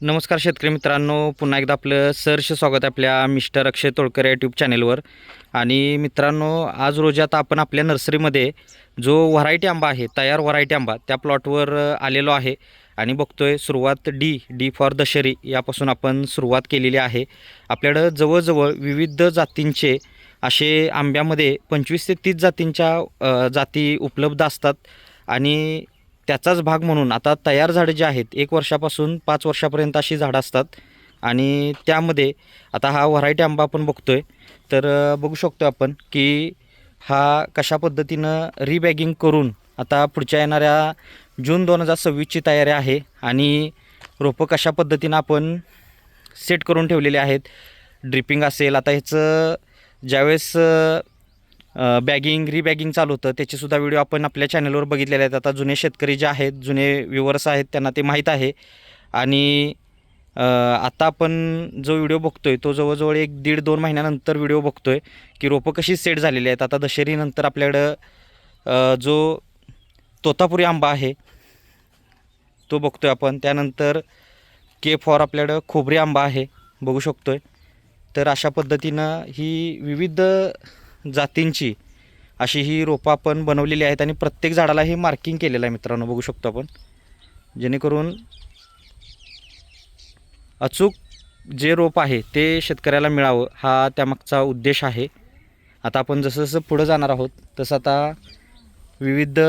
नमस्कार शेतकरी मित्रांनो, पुन्हा एकदा आपलं सहर्ष स्वागत आहे आपल्या मिस्टर अक्षय तोडकर या यूट्यूब चॅनेलवर. आणि मित्रांनो, आज रोजी आता आपण आपल्या नर्सरीमध्ये जो व्हरायटी आंबा आहे, तयार व्हरायटी आंबा, त्या प्लॉटवर आलेलो आहे आणि बघतोय सुरुवात डी फॉर दशेरी यापासून आपण सुरुवात केलेली आहे. आपल्याकडं जवळजवळ विविध जातींचे असे आंब्यामध्ये 25 ते 30 जातींच्या जाती उपलब्ध असतात. आणि त्याचाच भाग म्हणून आता तयार झाडं जी आहेत 1 वर्षापासून 5 वर्षापर्यंत अशी झाडं असतात. आणि त्यामध्ये आता हा व्हरायटी आंबा आपण बघतोय, तर बघू शकतो आपण की हा कशा पद्धतीनं रिबॅगिंग करून आता पुढच्या येणाऱ्या जून 2026ची तयारी आहे. आणि रोपं कशा पद्धतीनं आपण सेट करून ठेवलेले आहेत. ड्रिपिंग असेल, आता ह्याचं ज्यावेळेस बॅगिंग रिबॅगिंग चालू होतं त्याचेसुद्धा व्हिडिओ आपण आपल्या चॅनलवर बघितलेले आहेत. आता जुने शेतकरी जे आहेत, जुने व्ह्यूवर्स आहेत, त्यांना ते माहीत आहे. आणि आता आपण जो व्हिडिओ बघतोय तो जवळजवळ 1-1.5-2 महिन्यानंतर व्हिडिओ बघतोय की रोपं कशी सेट झालेली आहेत. आता दशेरीनंतर आपल्याकडं जो तोतापुरी आंबा आहे तो बघतोय आपण. त्यानंतर के फॉर आपल्याकडं खोबरी आंबा आहे, बघू शकतोय. तर अशा पद्धतीनं ही विविध जातींची अशी ही रोपं आपण बनवलेली आहेत आणि प्रत्येक झाडाला हे मार्किंग केलेलं आहे मित्रांनो, बघू शकतो आपण. जेणेकरून अचूक जे रोप आहे ते शेतकऱ्याला मिळावं, हा त्यामागचा उद्देश आहे. आता आपण जसं जसं पुढं जाणार आहोत तसं आता विविध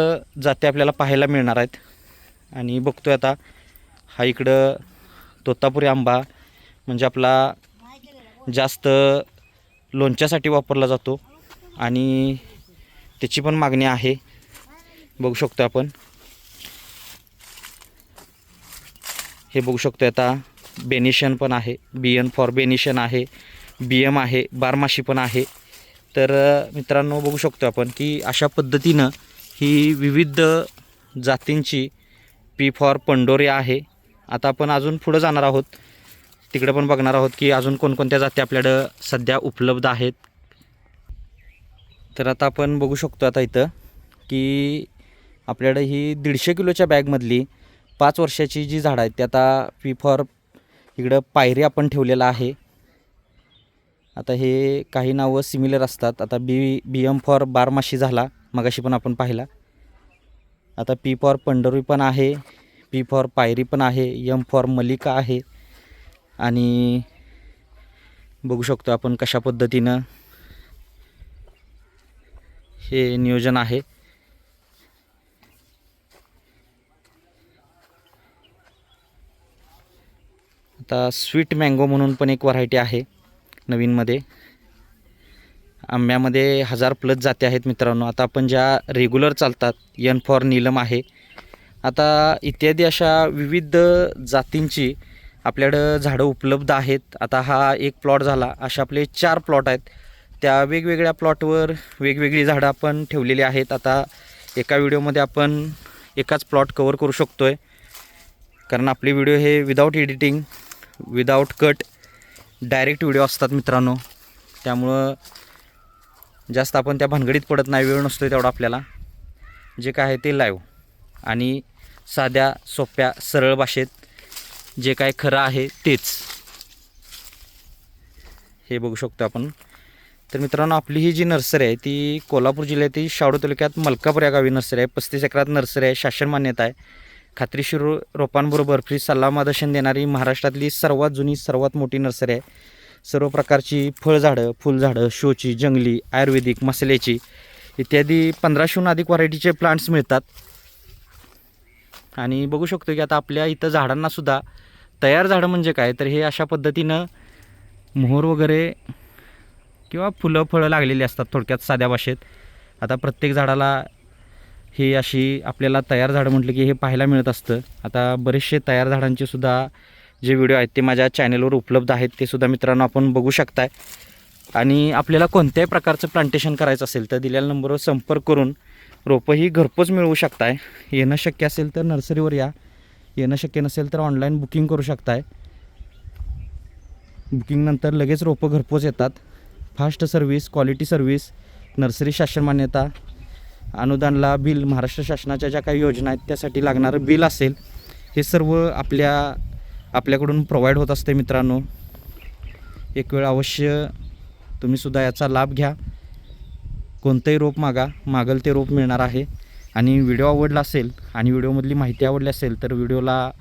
जाती आपल्याला पाहायला मिळणार आहेत. आणि बघतोय आता हा इकडं तोतापुरी आंबा म्हणजे आपला जास्त लोणच्यासाठी वापरला जातो आणि त्याची पण मागणी आहे, बघू शकतो आपण. हे बघू शकतो आता बेनिशन पण आहे, BN फॉर बेनिशन आहे, BM आहे, बारमाशी पण आहे. तर मित्रांनो, बघू शकतो आपण की अशा पद्धतीनं ही विविध जातींची P फॉर पंडोरी आहे. आता आपण अजून पुढं जाणार आहोत, तिकडे पण बघणार आहोत की अजून कोणकोणत्या जाती आपल्याकडं सध्या उपलब्ध आहेत. तर आता आपण बघू शकतो आता इथं की आपल्याकडं ही 150 किलोच्या बॅगमधली 5 वर्षाची जी झाडं आहेत ती आता P फॉर इकडं पायरी आपण ठेवलेला आहे. आता हे काही नावं सिमिलर असतात. आता BM फॉर बारमाशी झाला, मगाशी पण आपण पाहिला. आता P फॉर पंढरी पण आहे, P फॉर पायरी पण आहे, M फॉर मलिका आहे. आणि बघू शकतो आपण कशा पद्धतीनं हे नियोजन आहे. आता स्वीट मँगो म्हणून पण एक व्हरायटी आहे नवीनमध्ये. आंब्यामध्ये 1000+ जाती आहेत मित्रांनो. आता आपण ज्या रेग्युलर चालतात, N फॉर नीलम आहे. आता इत्यादी अशा विविध जातींची आपल्याकडं झाडं उपलब्ध आहेत. आता हा एक प्लॉट झाला, अशा आपले 4 प्लॉट आहेत. त्या वेगवेगळ्या प्लॉटवर वेगवेगळी झाडं आपण ठेवलेली आहेत. आता एका व्हिडिओमध्ये आपण एकाच प्लॉट कवर करू शकतो आहे, कारण आपले व्हिडिओ हे without editing, without cut, direct video असतात मित्रांनो. त्यामुळं जास्त आपण त्या भानगडीत पडत नाही, वेळ नसतो तेवढा आपल्याला. जे काय आहे ते लाईव्ह आणि साध्या सोप्या सरळ भाषेत जे काय खरं आहे तेच, हे बघू शकतो आपण. तर मित्रांनो, आपली ही जी नर्सरी आहे ती कोल्हापूर जिल्ह्यातील शाडू तालुक्यात मलकापूर या गावी नर्सरी आहे. 35 एकरात नर्सरी आहे, शासन मान्यता आहे. खात्रीशीर रोपांबरोबर फ्री सल्ला मार्गदर्शन देणारी महाराष्ट्रातली सर्वात जुनी, सर्वात मोठी नर्सरी आहे. सर्व प्रकारची फळझाडं, फुलझाडं, शोची, जंगली, आयुर्वेदिक, मसाल्याची इत्यादी 1500हून अधिक व्हरायटीचे प्लांट्स मिळतात. आणि बघू शकतो की आता आपल्या इथं झाडांनासुद्धा तयार झाडं म्हणजे काय, तर हे अशा पद्धतीनं मोहर वगैरे किंवा फुलं फळं लागलेली असतात, थोडक्यात साध्या भाषेत. आता प्रत्येक झाडाला ही अशी आपल्याला तयार झाडं म्हटलं की हे पाहायला मिळत असतं. आता बरेचसे तयार झाडांचे सुद्धा जे व्हिडिओ आहेत ते माझ्या चॅनलवर उपलब्ध आहेत, ते सुद्धा मित्रांनो आपण बघू शकताय. आणि आपल्याला कोणत्याही प्रकारचं प्लांटेशन करायचं असेल तर दिलेल्या नंबरवर संपर्क करून रोपं ही घरपोच मिळवू शकताय. येणं शक्य असेल तर नर्सरीवर या, येणं शक्य नसेल तर ऑनलाईन बुकिंग करू शकताय. बुकिंगनंतर लगेच रोपं घरपोच येतात. Fast service, quality service, nursery शासन मान्यता, अनुदानला बिल, महाराष्ट्र शासनाच्या ज्या काही योजना आहेत त्यासाठी लागणारं बिल असेल, हे सर्व आपल्या आपल्याकडून प्रोव्हाइड होत असते मित्रांनो. एक वेळ अवश्य तुम्हीसुद्धा याचा लाभ घ्या. कोणतंही रोप मागल ते रोप मिळणार आहे. आणि व्हिडिओ आवडला असेल आणि व्हिडिओमधली माहिती आवडली असेल तर व्हिडिओला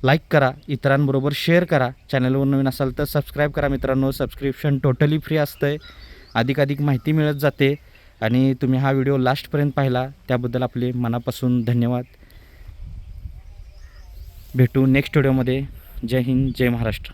लाईक करा, इतरांबरोबर शेअर करा. चॅनलवर नवीन असाल तर सबस्क्राईब करा मित्रांनो. सबस्क्रिप्शन टोटली फ्री असतं आहे. अधिकाधिक माहिती मिळत जाते. आणि तुम्ही हा व्हिडिओ लास्टपर्यंत पाहिला त्याबद्दल आपले मनापासून धन्यवाद. भेटू नेक्स्ट व्हिडिओमध्ये. जय हिंद, जय महाराष्ट्र.